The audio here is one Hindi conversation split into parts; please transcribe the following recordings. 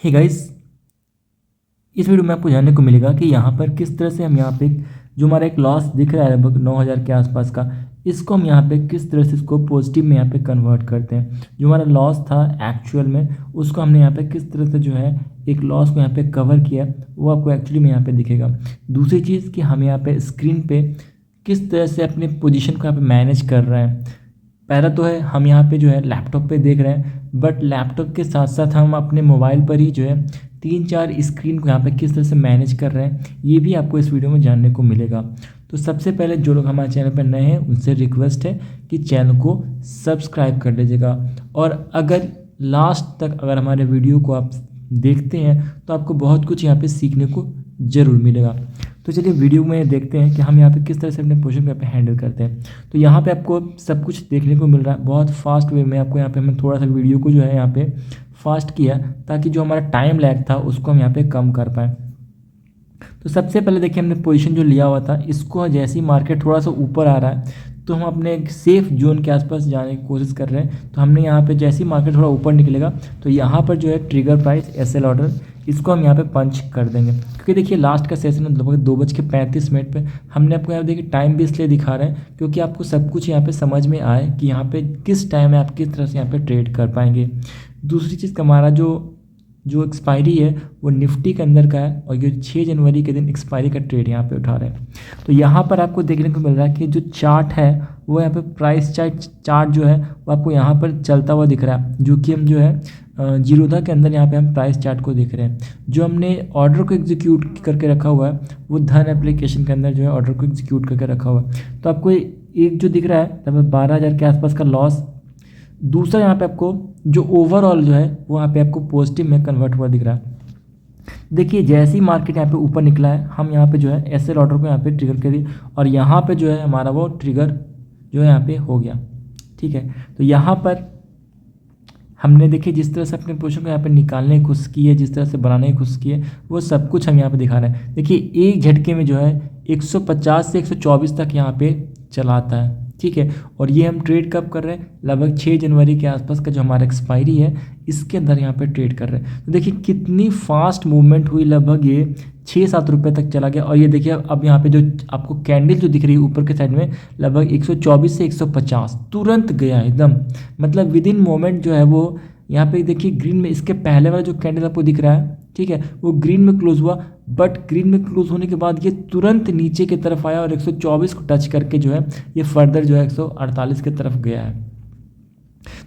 हे गाइस, इस वीडियो में आपको जानने को मिलेगा कि यहाँ पर किस तरह से हम यहाँ पे जो हमारा एक लॉस दिख रहा है लगभग 9,000 के आसपास का, इसको हम यहाँ पे किस तरह से इसको पॉजिटिव में यहाँ पे कन्वर्ट करते हैं। जो हमारा लॉस था एक्चुअल में, उसको हमने यहाँ पे किस तरह से जो है एक लॉस को यहाँ पे कवर किया, वो आपको एक्चुअली में यहाँ पे दिखेगा। दूसरी चीज़ कि हम यहाँ पे स्क्रीन पे किस तरह से अपनी पोजीशन को यहाँ पे मैनेज कर रहे हैं। पहला तो है हम यहाँ पे जो है लैपटॉप पे देख रहे हैं, बट लैपटॉप के साथ साथ हम अपने मोबाइल पर ही जो है 3-4 स्क्रीन को यहाँ पे किस तरह से मैनेज कर रहे हैं, ये भी आपको इस वीडियो में जानने को मिलेगा। तो सबसे पहले जो लोग हमारे चैनल पर नए हैं उनसे रिक्वेस्ट है कि चैनल को सब्सक्राइब कर लीजिएगा, और अगर लास्ट तक अगर हमारे वीडियो को आप देखते हैं तो आपको बहुत कुछ यहाँ पे सीखने को ज़रूर मिलेगा। तो चलिए वीडियो में देखते हैं कि हम यहाँ पे किस तरह से अपने पोजीशन को यहाँ पे हैंडल करते हैं। तो यहाँ पे आपको सब कुछ देखने को मिल रहा है बहुत फास्ट वे में। आपको यहाँ पे हमने थोड़ा सा वीडियो को जो है यहाँ पे फास्ट किया ताकि जो हमारा टाइम लैग था उसको हम यहाँ पे कम कर पाएँ। तो सबसे पहले देखिए हमने पोजीशन जो लिया हुआ था, इसको जैसे ही मार्केट थोड़ा सा ऊपर आ रहा है तो हम अपने एक सेफ जोन के आसपास जाने की कोशिश कर रहे हैं। तो हमने यहाँ पे जैसे ही मार्केट थोड़ा ऊपर निकलेगा तो यहाँ पर जो है ट्रिगर प्राइस एसएल ऑर्डर, इसको हम यहाँ पे पंच कर देंगे। क्योंकि देखिए लास्ट का सेशन लगभग 2:35 पे हमने आपको यहाँ देखिए टाइम भी इसलिए दिखा रहे हैं क्योंकि आपको सब कुछ यहाँ पे समझ में आए कि यहाँ पे किस टाइम में आप किस तरह से यहाँ पे ट्रेड कर पाएंगे। दूसरी चीज़ हमारा जो एक्सपायरी है वो निफ्टी के अंदर का है, और ये 6 जनवरी के दिन एक्सपायरी का ट्रेड यहाँ पे उठा रहे हैं। तो यहाँ पर आपको देखने को मिल रहा है कि जो चार्ट है वो यहाँ पे प्राइस चार्ट जो है वो आपको यहाँ पर चलता हुआ दिख रहा है, जो कि हम जो है जीरोधा के अंदर यहाँ पे हम प्राइस चार्ट को देख रहे हैं। जो हमने ऑर्डर को एग्जीक्यूट करके रखा हुआ है वो धन एप्लीकेशन के अंदर जो है ऑर्डर को एग्जीक्यूट करके रखा हुआ है। तो आपको एक जो दिख रहा है लगभग 12,000 के आसपास का लॉस। दूसरा यहाँ पे आपको जो ओवरऑल जो है वो यहाँ पे आपको पॉजिटिव में कन्वर्ट हुआ दिख रहा है। देखिए जैसे ही मार्केट यहाँ पे ऊपर निकला है हम यहाँ पे जो है एसएल ऑर्डर को यहाँ पे ट्रिगर कर दिए, और यहाँ पे जो है हमारा वो ट्रिगर जो है यहाँ पे हो गया। ठीक है, तो यहाँ पर हमने देखिए जिस तरह से अपने पोजीशन को यहाँ पे निकालने की कोशिश की है, जिस तरह से बनाने की कोशिश की है, वो सब कुछ हम यहाँ पे दिखा रहे हैं। देखिए एक झटके में जो है 150 से 124 तक यहाँ पे चलाता है। ठीक है, और ये हम ट्रेड कब कर रहे हैं, लगभग 6 जनवरी के आसपास का जो हमारा एक्सपायरी है इसके अंदर यहाँ पे ट्रेड कर रहे हैं। तो देखिए कितनी फास्ट मूवमेंट हुई, लगभग ये 6-7 रुपये तक चला गया। और ये देखिए अब यहाँ पे जो आपको कैंडल जो दिख रही है ऊपर के साइड में लगभग 124 से 150 तुरंत गया एकदम, मतलब विद इन मोमेंट जो है वो यहाँ पे देखिए ग्रीन में, इसके पहले वाला जो कैंडल आपको दिख रहा है, ठीक है, वो ग्रीन में क्लोज हुआ, बट ग्रीन में क्लोज होने के बाद ये तुरंत नीचे की तरफ आया और 124 को टच करके जो है ये फर्दर जो है 148 की तरफ गया है।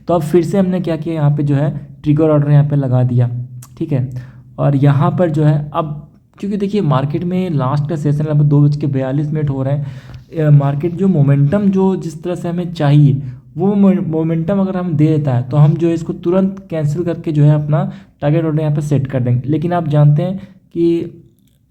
तो अब फिर से हमने क्या किया, यहाँ पे जो है ट्रिगर ऑर्डर यहाँ पे लगा दिया। ठीक है, और यहाँ पर जो है अब क्योंकि देखिए मार्केट में लास्ट का सेशन लगभग 2:42 हो रहे हैं। मार्केट जो मोमेंटम जो जिस तरह से हमें चाहिए वो मोमेंटम अगर हम दे देता है तो हम जो है इसको तुरंत कैंसिल करके जो है अपना टारगेट ऑर्डर यहाँ पे सेट कर देंगे। लेकिन आप जानते हैं कि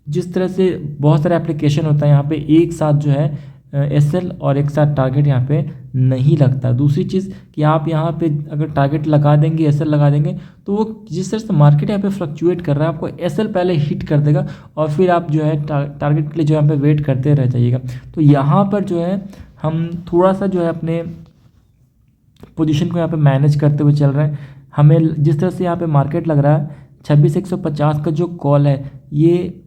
जिस तरह से बहुत सारे एप्लीकेशन होता है यहाँ पे एक साथ जो है एसएल और एक साथ टारगेट यहाँ पे नहीं लगता। दूसरी चीज़ कि आप यहाँ पे अगर टारगेट लगा देंगे, एसएल लगा देंगे, तो वो जिस तरह से मार्केट यहाँ पे फ्लक्चुएट कर रहा है आपको एसएल पहले हिट कर देगा और फिर आप जो है टारगेट के लिए जो यहाँ पे वेट करते रह जाइएगा। तो यहाँ पर जो है हम थोड़ा सा जो है अपने पोजीशन को यहाँ पे मैनेज करते हुए चल रहे हैं। हमें जिस तरह से यहाँ पे मार्केट लग रहा है 26,150 का जो कॉल है ये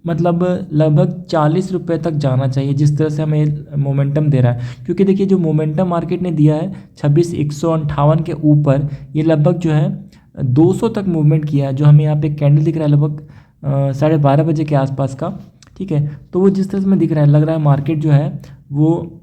मतलब लगभग 40 रुपये तक जाना चाहिए, जिस तरह से हमें मोमेंटम दे रहा है। क्योंकि देखिए जो मोमेंटम मार्केट ने दिया है 26,158 के ऊपर, ये लगभग जो है 200 तक मूवमेंट किया है। जो हमें यहाँ पे कैंडल दिख रहा है लगभग 12:30 बजे के आसपास का। ठीक है, तो वो जिस तरह से हमें दिख रहा है, लग रहा है मार्केट जो है वो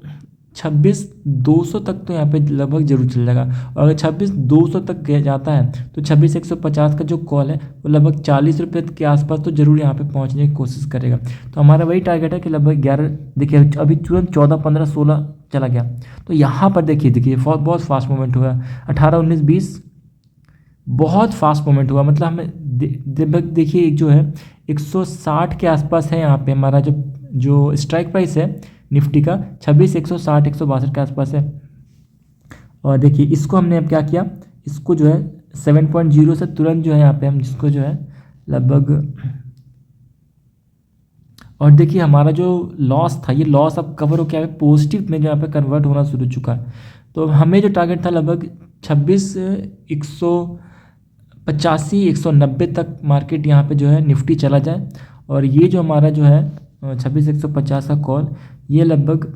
26,200 तक तो यहाँ पे लगभग जरूर चल जाएगा। और अगर 26,200 तक जाता है तो 26,150 का जो कॉल है वो लगभग 40 रुपये के आसपास तो जरूर यहाँ पे पहुँचने की कोशिश करेगा। तो हमारा वही टारगेट है कि लगभग 11, देखिए अभी तुरंत 14, 15, 16 चला गया। तो यहाँ पर देखिए बहुत फास्ट मूवमेंट हुआ, 18, 19, 20 बहुत फास्ट मूवमेंट हुआ। मतलब हमें देखिए जो है 160 के आसपास है यहाँ पे हमारा जो स्ट्राइक प्राइस है निफ्टी का 26,160, 162 के आसपास है। और देखिए इसको हमने अब क्या किया, इसको जो है 7.0 से तुरंत जो है यहाँ पे हम जिसको जो है लगभग, और देखिए हमारा जो लॉस था ये लॉस अब कवर हो गया है, पॉजिटिव में जो यहाँ पे कन्वर्ट होना शुरू हो चुका है। तो हमें जो टारगेट था लगभग 26,150 85,190 तक मार्केट यहाँ पे जो है निफ्टी चला जाए, और ये जो हमारा जो है 26,150 का कॉल, ये लगभग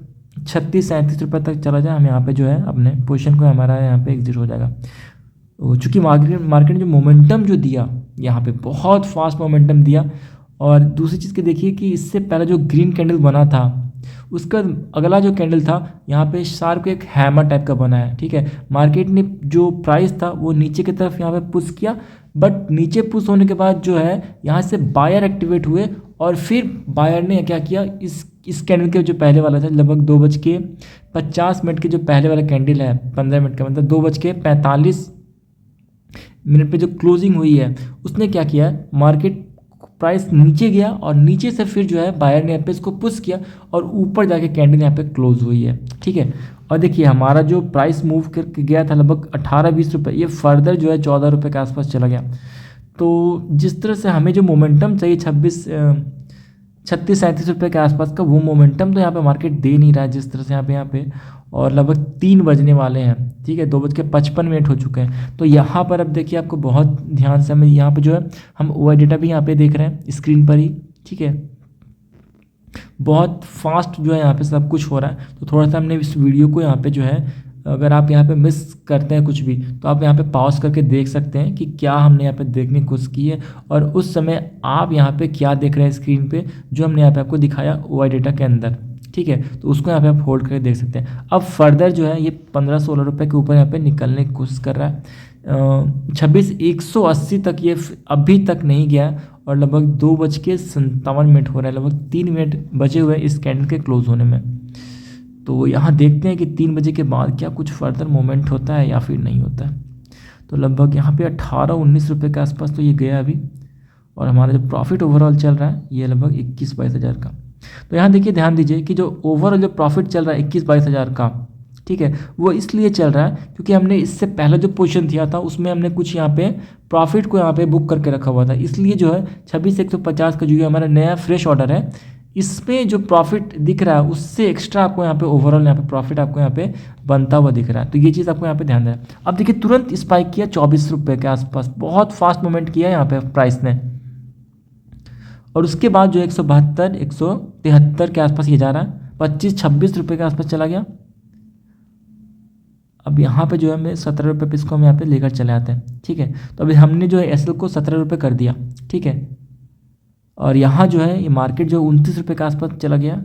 36-37 रुपये तक चला जाए, हम यहाँ पे जो है अपने पोजीशन को हमारा यहाँ पे एग्जिट हो जाएगा। चूँकि मार्केट ने जो मोमेंटम जो दिया यहाँ पे, बहुत फास्ट मोमेंटम दिया। और दूसरी चीज़ की देखिए कि इससे पहले जो ग्रीन कैंडल बना था, उसका अगला जो कैंडल था यहाँ पे शार्प एक हैमर टाइप का बना है, ठीक है। मार्केट ने जो प्राइस था वो नीचे की तरफ यहाँ पे पुश किया, बट नीचे पुश होने के बाद जो है यहाँ से बायर एक्टिवेट हुए, और फिर बायर ने क्या किया, इस कैंडल के जो पहले वाला था लगभग 2:50 के जो पहले वाला कैंडल है, 15 मिनट का मतलब 2:45 पे जो क्लोजिंग हुई है, उसने क्या किया, मार्केट प्राइस नीचे गया और नीचे से फिर जो है बायर ने यहाँ पे इसको पुश किया और ऊपर जाके कैंडल यहाँ पे क्लोज हुई है, ठीक है। और देखिए हमारा जो प्राइस मूव करके गया था लगभग 18-20 रुपये, ये फर्दर जो है 14 रुपये के आसपास चला गया। तो जिस तरह से हमें जो मोमेंटम चाहिए 36-37 रुपये के आसपास का, वो मोमेंटम तो यहाँ पे मार्केट दे नहीं रहा है जिस तरह से यहाँ पे। और लगभग 3 बजने वाले हैं, ठीक है, 2:55 हो चुके हैं। तो यहाँ पर अब देखिए आपको बहुत ध्यान से हमें यहाँ पे जो है, हम OI डेटा भी यहाँ पे देख रहे हैं स्क्रीन पर ही, ठीक है। बहुत फास्ट जो है यहाँ पे सब कुछ हो रहा है। तो थोड़ा सा हमने इस वीडियो को यहाँ पे जो है, अगर आप यहाँ पे मिस करते हैं कुछ भी, तो आप यहाँ पे पॉज करके देख सकते हैं कि क्या हमने यहाँ पे देखने की कोशिश की है, और उस समय आप यहाँ पे क्या देख रहे हैं स्क्रीन पे, जो हमने यहाँ पे आपको दिखाया OI डेटा के अंदर, ठीक है। तो उसको यहाँ पे आप होल्ड करके देख सकते हैं। अब फर्दर जो है ये 15-16 रुपये के ऊपर यहाँ पे निकलने की कोशिश कर रहा है। 26,180 तक ये अभी तक नहीं गया, और लगभग 2:57 हो रहा है, लगभग 3 मिनट बचे हुए इस कैंडल के क्लोज होने में। तो यहाँ देखते हैं कि 3 बजे के बाद क्या कुछ फर्दर मोमेंट होता है या फिर नहीं होता है। तो लगभग यहाँ पे 18-19 रुपये के आसपास तो ये गया अभी, और हमारा जो प्रॉफिट ओवरऑल चल रहा है ये लगभग 21-22 हज़ार का। तो यहाँ देखिए ध्यान दीजिए कि जो ओवरऑल जो प्रॉफिट चल रहा है 21-22 हज़ार का, ठीक है, वो इसलिए चल रहा है क्योंकि हमने इससे पहले जो पोजीशन दिया था उसमें हमने कुछ यहाँ पे प्रॉफिट को यहाँ पे बुक करके रखा हुआ था, इसलिए जो है 26,150 का जो हमारा नया फ्रेश ऑर्डर है, इसमें जो प्रॉफिट दिख रहा है उससे एक्स्ट्रा आपको यहाँ पे ओवरऑल यहाँ पे प्रॉफिट आपको यहाँ पे बनता हुआ दिख रहा है। तो ये चीज़ आपको यहाँ पे ध्यान देना है। अब देखिए तुरंत स्पाइक किया 24 रुपये के आसपास, बहुत फास्ट मूवमेंट किया यहाँ पे प्राइस ने, और उसके बाद जो 172-173 के आसपास ये जा रहा है, 25-26 रुपये के आसपास चला गया। अब यहाँ पे जो है मैं 17 रुपये पे इसको हम यहाँ पे लेकर चले आते हैं, ठीक है। तो अभी हमने जो है SL को 17 रुपये कर दिया, ठीक है, और यहाँ जो है ये मार्केट जो 29 रुपये के आसपास चला गया,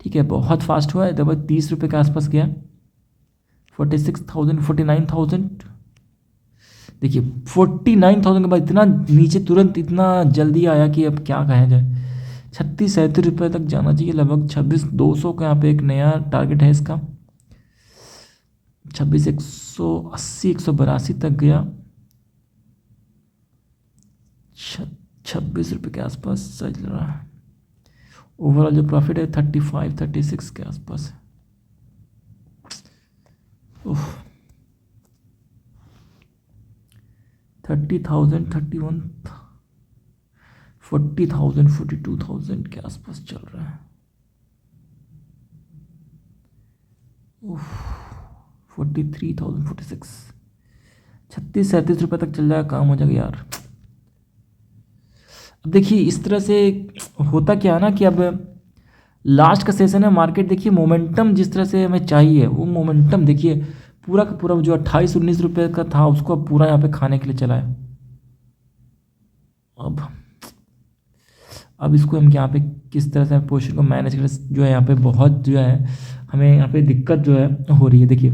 ठीक है, बहुत फास्ट हुआ है, तब 30 रुपये के आसपास गया, 46,000 49,000, देखिए 49,000 के बाद इतना नीचे तुरंत इतना जल्दी आया कि अब क्या कहा जाए। 36-37 रुपये तक जाना चाहिए, लगभग 26,200 का यहाँ पे एक नया टारगेट है इसका। 26,180-182 तक गया, 26 रुपये के आसपास चल रहा है। ओवरऑल जो प्रॉफिट है 35-36 के आसपास है। 30,000 31 40,000 42,000 के आसपास चल रहा है। 43,000 46 36-37 रुपये तक चल जाएगा, काम हो जाएगा यार। अब देखिए इस तरह से होता क्या है ना कि अब लास्ट का सेशन है, मार्केट देखिए मोमेंटम जिस तरह से हमें चाहिए वो मोमेंटम देखिए पूरा का पूरा जो 28-19 रुपये का था उसको अब पूरा यहाँ पे खाने के लिए चला है। अब इसको हम यहाँ पे किस तरह से पोजीशन को मैनेज करें, जो है यहाँ पे बहुत जो है हमें यहाँ पे दिक्कत जो है हो रही है। देखिए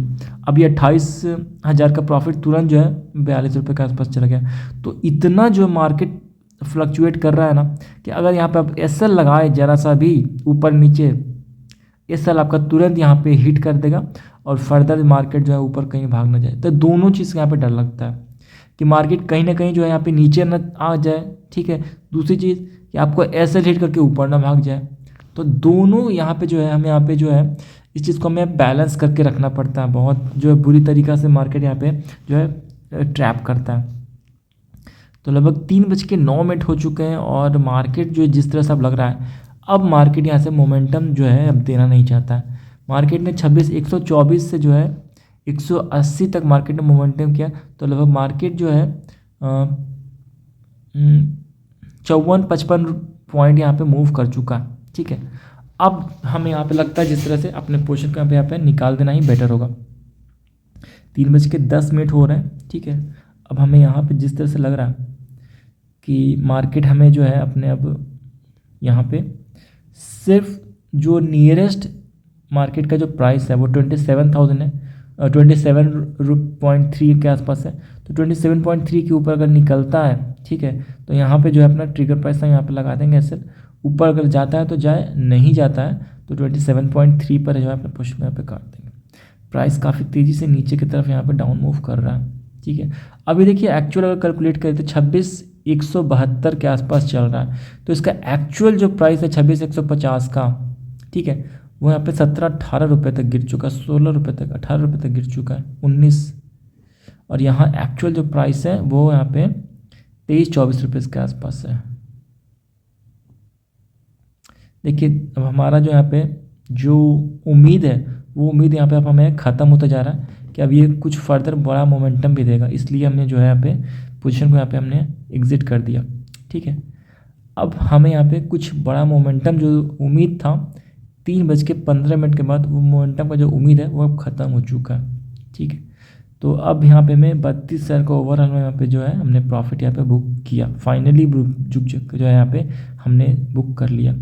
अब ये 28,000 का प्रॉफिट तुरंत जो है 42 रुपये के आसपास चला गया। तो इतना जो मार्केट फ्लक्चुएट कर रहा है ना कि अगर यहाँ पे आप SL लगाए ज़रा सा भी ऊपर नीचे, SL आपका तुरंत यहाँ पे हिट कर देगा और फर्दर मार्केट जो है ऊपर कहीं भाग ना जाए। तो दोनों चीज़ यहाँ पे डर लगता है कि मार्केट कहीं ना कहीं जो है यहाँ पे नीचे ना आ जाए, ठीक है। दूसरी चीज़ कि आपको SL हिट करके ऊपर ना भाग जाए। तो दोनों यहाँ पे जो है हमें यहाँ पे जो है इस चीज़ को हमें बैलेंस करके रखना पड़ता है। बहुत जो है बुरी तरीक़ा से मार्केट यहाँ पे जो है ट्रैप करता है। तो लगभग 3:09 हो चुके हैं और मार्केट जो जिस तरह से अब लग रहा है, अब मार्केट यहाँ से मोमेंटम जो है अब देना नहीं चाहता है। मार्केट ने 26,124 से जो है 180 तक मार्केट ने मोमेंटम किया, तो लगभग मार्केट जो है 54-55 पॉइंट यहाँ पे मूव कर चुका है। ठीक है, अब हमें यहाँ पे लगता है जिस तरह से अपने पोजीशन को यहाँ पे निकाल देना ही बेटर होगा। 3:10 हो रहे हैं। ठीक है, अब हमें यहाँ पे जिस तरह से लग रहा है कि मार्केट हमें जो है अपने अब यहाँ पे सिर्फ जो नियरेस्ट मार्केट का जो प्राइस है वो 27,000 है, 27.3 के आसपास है। तो 27.3 के ऊपर अगर निकलता है, ठीक है, तो यहाँ पे जो है अपना ट्रिगर प्राइस हम यहाँ पे लगा देंगे ऐसे। ऊपर अगर जाता है तो जाए, नहीं जाता है तो 27.3 पर जो है अपने पोजीशन यहाँ पे काट देंगे। प्राइस काफ़ी तेज़ी से नीचे की तरफ यहाँ पे डाउन मूव कर रहा है। ठीक है, अभी देखिए एक्चुअल अगर कैलकुलेट करें तो 26,172 के आसपास चल रहा है। तो इसका एक्चुअल जो प्राइस है 26,150 का, ठीक है, वो यहाँ पे 17-18 रुपये तक गिर चुका है, 16 रुपये तक, 18 रुपये तक गिर चुका है, 19। और यहाँ एक्चुअल जो प्राइस है वो यहाँ पे 23-24 रुपये के आसपास है। देखिए अब हमारा जो यहाँ पे जो उम्मीद है वो उम्मीद यहाँ पे अब हमें ख़त्म होता जा रहा है कि अब ये कुछ फर्दर बड़ा मोमेंटम भी देगा, इसलिए हमने जो है यहाँ पे पोजीशन को यहाँ पे हमने एग्जिट कर दिया। ठीक है, अब हमें यहाँ पे कुछ बड़ा मोमेंटम जो उम्मीद था 3:15 के बाद, वो मोमेंटम का जो उम्मीद है वो अब ख़त्म हो चुका है। ठीक है, तो अब यहाँ पे मैं 32,000 का ओवरऑल में यहाँ पे जो है हमने प्रॉफिट यहाँ पे बुक किया, फाइनली जो है यहाँ पे हमने बुक कर लिया।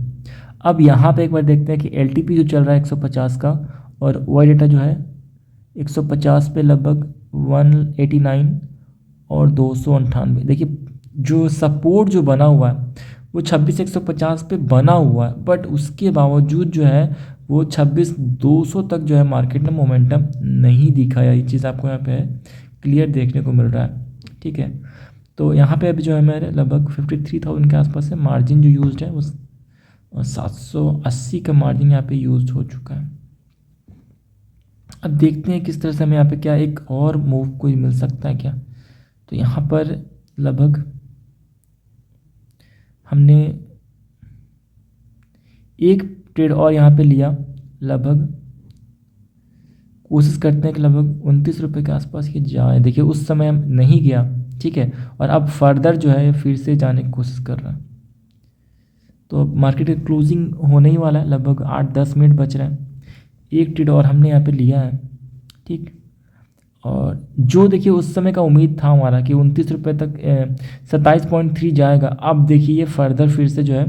अब यहाँ पे एक बार देखते हैं कि LTP जो चल रहा है 150 का, और वाई डेटा जो है 150 पे लगभग 189 और 298। देखिए जो सपोर्ट जो बना हुआ है वो 26,150 पे बना हुआ है, बट उसके बावजूद जो है वो 26,200 तक जो है मार्केट ने मोमेंटम नहीं दिखाया। ये चीज़ आपको यहाँ पे क्लियर देखने को मिल रहा है। ठीक है, तो यहाँ पे अभी जो है मेरे लगभग 53,000 के आसपास है। मार्जिन जो यूज्ड है वो 780 का मार्जिन यहाँ पे यूज हो चुका है। अब देखते हैं किस तरह से हमें यहाँ पे क्या एक और मूव कोई मिल सकता है क्या। तो यहाँ पर लगभग हमने एक ट्रेड और यहाँ पे लिया, लगभग कोशिश करते हैं कि लगभग 29 रुपये के आसपास ये जाए। देखिए उस समय हम नहीं गया, ठीक है, और अब फर्दर जो है फिर से जाने की कोशिश कर रहा है। तो मार्केट का क्लोजिंग होने ही वाला है, लगभग 8-10 मिनट बच रहे हैं। एक ट्रेड और हमने यहाँ पे लिया है। ठीक, और जो देखिए उस समय का उम्मीद था हमारा कि 29 रुपये तक 27.3 जाएगा, अब देखिए ये फर्दर फिर से जो है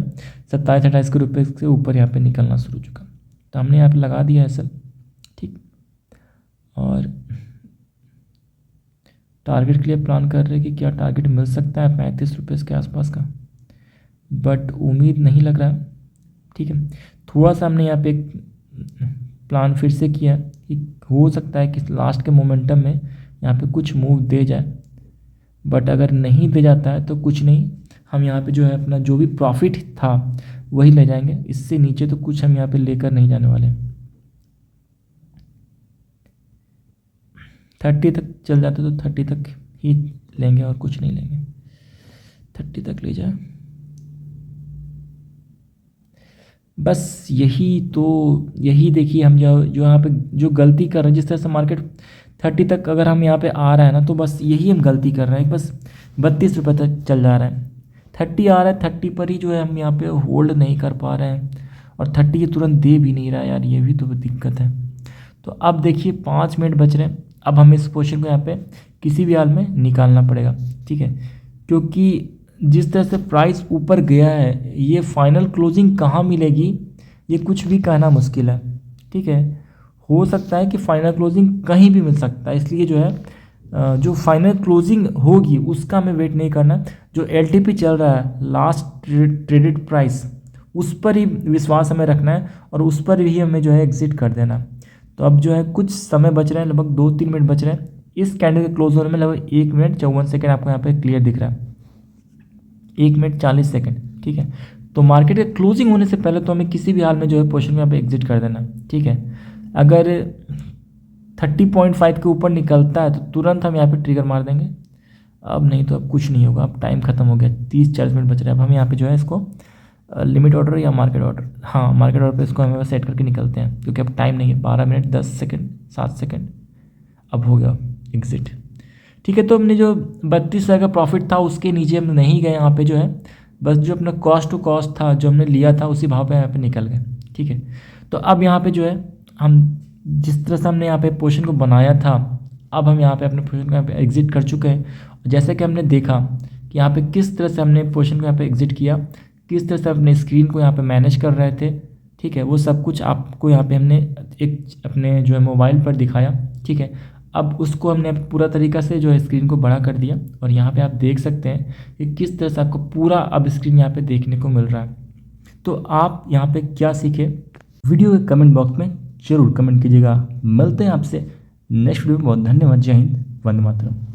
27-28 रुपये से ऊपर यहाँ पे निकलना शुरू हो चुका। तो हमने यहाँ पे लगा दिया है सर। ठीक, और टारगेट के लिए प्लान कर रहे हैं कि क्या टारगेट मिल सकता है 35 रुपये के आसपास का, बट उम्मीद नहीं लग रहा है। ठीक है, थोड़ा सा हमने यहाँ पे एक प्लान फिर से किया कि हो सकता है कि लास्ट के मोमेंटम में यहाँ पे कुछ मूव दे जाए, बट अगर नहीं दे जाता है तो कुछ नहीं, हम यहाँ पे जो है अपना जो भी प्रॉफिट था वही ले जाएंगे। इससे नीचे तो कुछ हम यहाँ पे लेकर नहीं जाने वाले। 30 तक चल जाते तो 30 तक ही लेंगे और कुछ नहीं लेंगे। 30 तक ले जाए बस। यही देखिए हम जो यहाँ पे जो गलती कर रहे हैं, जिस तरह से मार्केट 30 तक अगर हम यहाँ पे आ रहा है ना, तो बस यही हम गलती कर रहे हैं। बस 32 रुपये तक चल जा रहा है, 30 आ रहा है, 30 पर ही जो है हम यहाँ पे होल्ड नहीं कर पा रहे हैं, और 30 ये तुरंत दे भी नहीं रहा है यार, ये भी तो दिक्कत है। तो अब देखिए 5 मिनट बच रहे हैं, अब हमें इस पोजीशन को यहाँ पे किसी भी हाल में निकालना पड़ेगा। ठीक है, क्योंकि जिस तरह से प्राइस ऊपर गया है, ये फाइनल क्लोजिंग कहाँ मिलेगी ये कुछ भी कहना मुश्किल है। ठीक है, हो सकता है कि फाइनल क्लोजिंग कहीं भी मिल सकता है, इसलिए जो है जो फाइनल क्लोजिंग होगी उसका हमें वेट नहीं करना। जो LTP चल रहा है लास्ट ट्रेडेड प्राइस, उस पर ही विश्वास हमें रखना है और उस पर ही हमें जो है एग्जिट कर देना। तो अब जो है कुछ समय बच रहे हैं, लगभग 2-3 मिनट बच रहे हैं। इस कैंडल के क्लोज होने में लगभग 1 मिनट 54 सेकेंड आपको यहाँ पे क्लियर दिख रहा है, 1 मिनट 40 सेकेंड। ठीक है, तो मार्केट के क्लोजिंग होने से पहले तो हमें किसी भी हाल में जो है पोजीशन में यहाँ पे एग्जिट कर देना। ठीक है, अगर 30.5 के ऊपर निकलता है तो तुरंत हम यहाँ पे ट्रिगर मार देंगे। अब नहीं तो अब कुछ नहीं होगा, अब टाइम खत्म हो गया, 30-40 मिनट बच रहे हैं। अब हम यहाँ पे जो है इसको लिमिट ऑर्डर या मार्केट ऑर्डर, हाँ मार्केट ऑर्डर पे इसको हमें सेट करके निकलते हैं, क्योंकि अब टाइम नहीं है। 12 मिनट 10 सेकेंड 7 सेकेंड। अब हो गया एग्ज़िट। ठीक है, तो हमने जो 32,000 का प्रॉफिट था उसके नीचे हम नहीं गए यहाँ पे जो है, बस जो अपना कॉस्ट टू कॉस्ट था जो हमने लिया था उसी भाव पे यहाँ पे निकल गए। ठीक है, तो अब यहाँ पे जो है हम जिस तरह से हमने यहाँ पे पोजीशन को बनाया था, अब हम यहाँ पे अपने पोजीशन को यहाँ पे एग्ज़िट कर चुके हैं। जैसे कि हमने देखा कि यहाँ पे किस तरह से हमने पोजीशन को यहाँ पे एग्ज़िट किया, किस तरह से अपने स्क्रीन को यहाँ पे मैनेज कर रहे थे। ठीक है, वो सब कुछ आपको यहाँ पे हमने एक अपने जो है मोबाइल पर दिखाया। ठीक है, अब उसको हमने पूरा तरीका से जो है स्क्रीन को बड़ा कर दिया और यहाँ पे आप देख सकते हैं कि किस तरह से आपको पूरा अब स्क्रीन यहाँ पे देखने को मिल रहा है। तो आप यहाँ पे क्या सीखे, वीडियो के कमेंट बॉक्स में ज़रूर कमेंट कीजिएगा। मिलते हैं आपसे नेक्स्ट वीडियो में। बहुत धन्यवाद। जय हिंद, वंदे मातरम।